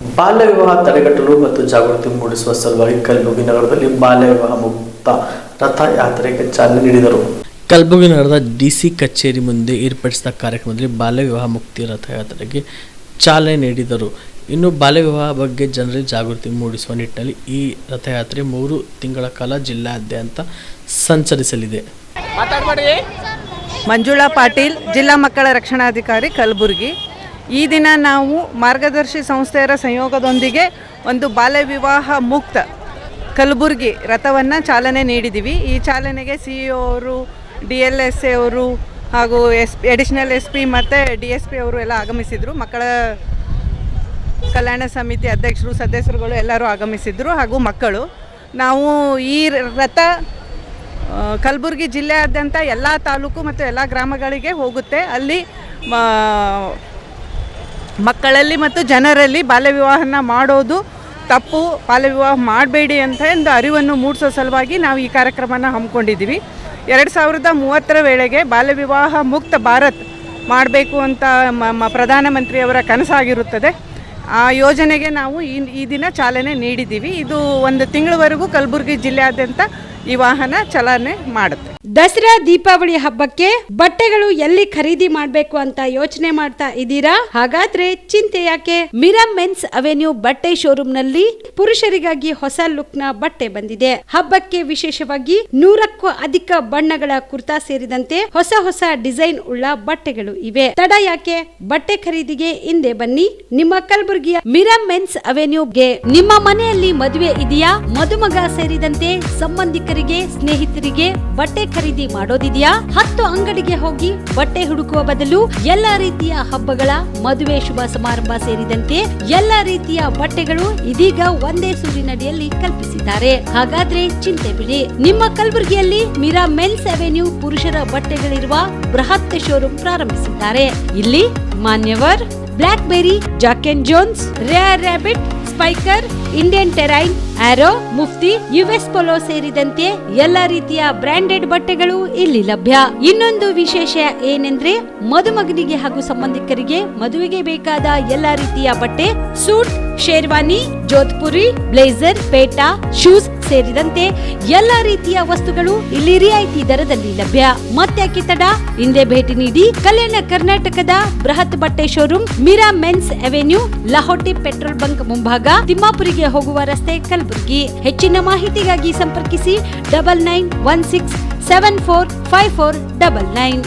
ಬಾಲ್ಯ ವಿವಾಹ ತಡೆಗಟ್ಟಲು ಮತ್ತು ಜಾಗೃತಿ ಮೂಡಿಸುವ ಸಲುವಾಗಿ ಕಲಬುರಗಿ ನಗರದಲ್ಲಿ ಬಾಲ್ಯ ವಿವಾಹ ಮುಕ್ತ ರಥಯಾತ್ರೆಗೆ ಚಾಲನೆ ನೀಡಿದರು. ಕಲಬುರಗಿ ನಗರದ ಡಿಸಿ ಕಚೇರಿ ಮುಂದೆ ಏರ್ಪಡಿಸಿದ ಕಾರ್ಯಕ್ರಮದಲ್ಲಿ ಬಾಲ್ಯ ವಿವಾಹ ಮುಕ್ತಿ ರಥಯಾತ್ರೆಗೆ ಚಾಲನೆ ನೀಡಿದರು. ಇನ್ನು ಬಾಲ್ಯ ವಿವಾಹ ಬಗ್ಗೆ ಜನರಲ್ಲಿ ಜಾಗೃತಿ ಮೂಡಿಸುವ ನಿಟ್ಟಿನಲ್ಲಿ ಈ ರಥಯಾತ್ರೆ 3 ತಿಂಗಳ ಕಾಲ ಜಿಲ್ಲಾದ್ಯಂತ ಸಂಚರಿಸಲಿದೆ. ಮಂಜುಳಾ ಪಾಟೀಲ್, ಜಿಲ್ಲಾ ಮಕ್ಕಳ ರಕ್ಷಣಾಧಿಕಾರಿ, ಕಲಬುರಗಿ. ಈ ದಿನ ನಾವು ಮಾರ್ಗದರ್ಶಿ ಸಂಸ್ಥೆಯರ ಸಂಯೋಗದೊಂದಿಗೆ ಒಂದು ಬಾಲ್ಯ ವಿವಾಹ ಮುಕ್ತ ಕಲಬುರಗಿ ರಥವನ್ನು ಚಾಲನೆ ನೀಡಿದ್ದೀವಿ. ಈ ಚಾಲನೆಗೆ CEO ಅವರು, DLSA ಅವರು ಹಾಗೂ ಅಡಿಷನಲ್ SP ಮತ್ತು DSP ಅವರು ಎಲ್ಲ ಆಗಮಿಸಿದರು. ಮಕ್ಕಳ ಕಲ್ಯಾಣ ಸಮಿತಿ ಅಧ್ಯಕ್ಷರು, ಸದಸ್ಯರುಗಳು ಎಲ್ಲರೂ ಆಗಮಿಸಿದರು ಹಾಗೂ ಮಕ್ಕಳು. ನಾವು ಈ ರಥ ಕಲಬುರಗಿ ಜಿಲ್ಲೆಯಾದ್ಯಂತ ಎಲ್ಲ ತಾಲೂಕು ಮತ್ತು ಎಲ್ಲ ಗ್ರಾಮಗಳಿಗೆ ಹೋಗುತ್ತೆ. ಅಲ್ಲಿ ಮಕ್ಕಳಲ್ಲಿ ಮತ್ತು ಜನರಲ್ಲಿ ಬಾಲ್ಯ ವಿವಾಹನ ಮಾಡೋದು ತಪ್ಪು, ಬಾಲ್ಯ ವಿವಾಹ ಮಾಡಬೇಡಿ ಅಂತ ಒಂದು ಅರಿವನ್ನು ಮೂಡಿಸೋ ಸಲುವಾಗಿ ನಾವು ಈ ಕಾರ್ಯಕ್ರಮನ ಹಮ್ಮಿಕೊಂಡಿದ್ದೀವಿ. 2030 ವೇಳೆಗೆ ಬಾಲ್ಯ ವಿವಾಹ ಮುಕ್ತ ಭಾರತ್ ಮಾಡಬೇಕು ಅಂತ ಪ್ರಧಾನಮಂತ್ರಿಯವರ ಕನಸಾಗಿರುತ್ತದೆ. ಆ ಯೋಜನೆಗೆ ನಾವು ಈ ದಿನ ಚಾಲನೆ ನೀಡಿದ್ದೀವಿ. ಇದು 1 ತಿಂಗಳವರೆಗೂ ಕಲಬುರಗಿ ಜಿಲ್ಲೆಯಾದ್ಯಂತ ಈ ವಾಹನ ಚಾಲನೆ ಮಾಡುತ್ತೆ. ದಸರಾ ದೀಪಾವಳಿ ಹಬ್ಬಕ್ಕೆ ಬಟ್ಟೆಗಳು ಎಲ್ಲಿ ಖರೀದಿ ಮಾಡಬೇಕು ಅಂತ ಯೋಚನೆ ಮಾಡ್ತಾ ಇದ್ದೀರಾ? ಹಾಗಾದ್ರೆ ಚಿಂತೆ ಯಾಕೆ? ಮಿರಾ ಮೆನ್ಸ್ ಅವೆನ್ಯೂ ಬಟ್ಟೆ ಶೋರೂಮ್ ನಲ್ಲಿ ಪುರುಷರಿಗಾಗಿ ಹೊಸ ಲುಕ್ ನ ಬಟ್ಟೆ ಬಂದಿದೆ. ಹಬ್ಬಕ್ಕೆ ವಿಶೇಷವಾಗಿ 100ಕ್ಕೂ ಅಧಿಕ ಬಣ್ಣಗಳ ಕುರ್ತಾ ಸೇರಿದಂತೆ ಹೊಸ ಡಿಸೈನ್ ಉಳ್ಳ ಬಟ್ಟೆಗಳು ಇವೆ. ತಡ ಯಾಕೆ? ಬಟ್ಟೆ ಖರೀದಿಗೆ ಹಿಂದೆ ಬನ್ನಿ ನಿಮ್ಮ ಕಲಬುರಗಿಯ ಮಿರಾ ಮೆನ್ಸ್ ಅವೆನ್ಯೂಗೆ. ನಿಮ್ಮ ಮನೆಯಲ್ಲಿ ಮದುವೆ ಇದೆಯಾ? ಮದುಮಗ ಸೇರಿದಂತೆ ಸಂಬಂಧಿಕರಿಗೆ, ಸ್ನೇಹಿತರಿಗೆ ಬಟ್ಟೆ ಖರೀದಿ ಮಾಡೋದಿದೆಯಾ? 10 ಅಂಗಡಿಗೆ ಹೋಗಿ ಬಟ್ಟೆ ಹುಡುಕುವ ಬದಲು ಎಲ್ಲಾ ರೀತಿಯ ಹಬ್ಬಗಳ, ಮದುವೆ, ಶುಭ ಸಮಾರಂಭ ಸೇರಿದಂತೆ ಎಲ್ಲಾ ರೀತಿಯ ಬಟ್ಟೆಗಳು ಇದೀಗ ಒಂದೇ ಸೂರಿನಡಿಯಲ್ಲಿ ಕಲ್ಪಿಸಿದ್ದಾರೆ. ಹಾಗಾದ್ರೆ ಚಿಂತೆ ಬಿಡಿ. ನಿಮ್ಮ ಕಲಬುರಗಿಯಲ್ಲಿ ಮಿರಾ ಮೆನ್ಸ್ ಅವೆನ್ಯೂ ಪುರುಷರ ಬಟ್ಟೆಗಳಿರುವ ಬೃಹತ್ ಶೋರೂಮ್ ಪ್ರಾರಂಭಿಸಿದ್ದಾರೆ. ಇಲ್ಲಿ Manyavar, Blackberry, Jack and Jones, Rare Rabbit, Spykar, Indian Terrain, Arrow, Mufti, US Polo ಸೇರಿದಂತೆ ಎಲ್ಲ ರೀತಿಯ ಬ್ರಾಂಡೆಡ್ ಬಟ್ಟೆಗಳು ಇಲ್ಲಿ ಲಭ್ಯ. ಇನ್ನೊಂದು ವಿಶೇಷ ಏನೆಂದ್ರೆ ಮದುಮಗನಿಗೆ ಹಾಗೂ ಸಂಬಂಧಿಕರಿಗೆ ಮದುವೆಗೆ ಬೇಕಾದ ಎಲ್ಲ ರೀತಿಯ ಬಟ್ಟೆ, ಸೂಟ್, ಶೇರ್ವಾನಿ, ಜೋಧ್ಪುರಿ, ಬ್ಲೇಸರ್, ಪೇಟಾ, ಶೂಸ್ ಸೇರಿದಂತೆ ಎಲ್ಲ ರೀತಿಯ ವಸ್ತುಗಳು ಇಲ್ಲಿ ರಿಯಾಯಿತಿ ದರದಲ್ಲಿ ಲಭ್ಯ. ಮತ್ತ್ಯಾಕೆ ತಡ? ಹಿಂದೆ ಭೇಟಿ ನೀಡಿ. ಕಲ್ಯಾಣ ಕರ್ನಾಟಕದ ಬೃಹತ್ ಬಟ್ಟೆ showroom Mira men's avenue, Lahoti petrol bunk ಮುಂಭಾಗ, ತಿಮ್ಮಾಪುರಿಗೆ ಹೋಗುವ ರಸ್ತೆ, ಕಲಬುರಗಿ. ಹೆಚ್ಚಿನ ಮಾಹಿತಿಗಾಗಿ ಸಂಪರ್ಕಿಸಿ 9916745499.